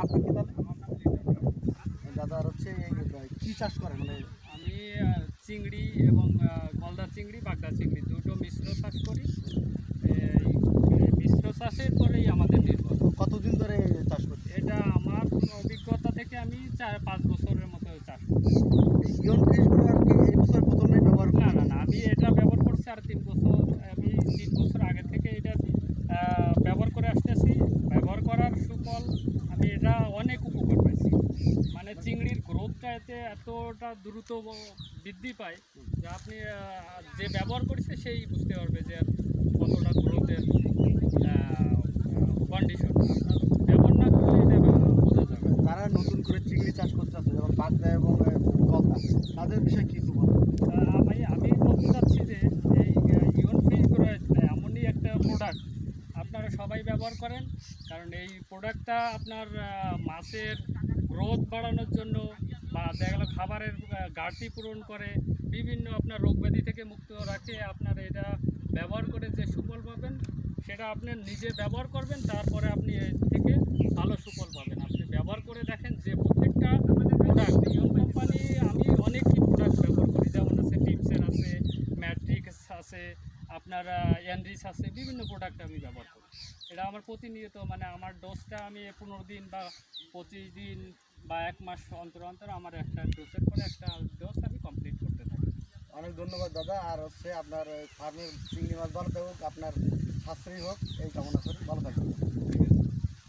নামটা কি তাহলে? দাদা আর হচ্ছে কি চাষ করেন মানে? আমি চিংড়ি এবং গলদা চিংড়ি বাগদা চিংড়ি দুটো মিশ্র চাষ করি। এই মিশ্র চাষের পরেই আমাদের নির্ভর। কতদিন ধরে চাষ করছেন? এটা আমার অভিজ্ঞতা থেকে আমি 4-5 বছরের মতো চাষ করি। ইয়ন ফিশগুলো আর কি এই বছর প্রথমেই ব্যবহার না করেন? না না, আমি এটা ব্যবহার করছি আর 3 বছর। আমি 3 বছর আগে থেকে এটা ব্যবহার করে আসতেছি। ব্যবহার করার সুফল আমি এটা অনেক উপকার পাইছি। মানে চিংড়ির গ্রোথটা এতে এতটা দ্রুত বৃদ্ধি পায় যে আপনি যে ব্যবহার করেছে সেই বুঝতে পারবে যে কতটা গ্রোথের কন্ডিশন। আপনার ব্যবহার না করলে এটা বোঝা যাবে না। যারা নতুন করে চিংড়ি চাষ করতে আছে যেমন বাগদা এবং গলদা, তাদের বিষয়ে কিছু বলুন। আমি বলতে চাচ্ছি যে এই ইয়ন ফিশগুলো এমনই একটা প্রোডাক্ট আপনারা সবাই ব্যবহার করেন। কারণ এই প্রোডাক্টটা আপনার মাছের গ্রোথ বাড়ানোর জন্য বা দেখা গেলো খাবারের ঘাটতি পূরণ করে, বিভিন্ন আপনার রোগ ব্যাধি থেকে মুক্ত রাখে। আপনার এটা ব্যবহার করে যে সুফল পাবেন সেটা আপনি নিজে ব্যবহার করবেন, তারপরে আপনি এর থেকে ভালো সুফল পাবেন। আপনি ব্যবহার করে দেখেন যে প্রত্যেকটা প্রোডাক্ট ইয়ন কোম্পানি, আমি অনেকই প্রোডাক্ট ব্যবহার করি, যেমন আছে টিপসের আছে, ম্যাট্রিক্স আছে, আপনার এনরিচ আছে, বিভিন্ন প্রোডাক্ট আমি ব্যবহার করি। এটা আমার প্রতিনিয়ত মানে আমার ডোজটা আমি 15 দিন বা 25 দিন বা 1 মাস অন্তর অন্তর আমার একটা ডোজের পরে একটা ডোজ আমি কমপ্লিট করতে থাকি। অনেক ধন্যবাদ দাদা। আর হচ্ছে আপনার ফার্মের চিংড়ি মাছ ভালো থাকুক, আপনার সাশ্রয়ী হোক এই কামনা করি। ভালো থাকবেন।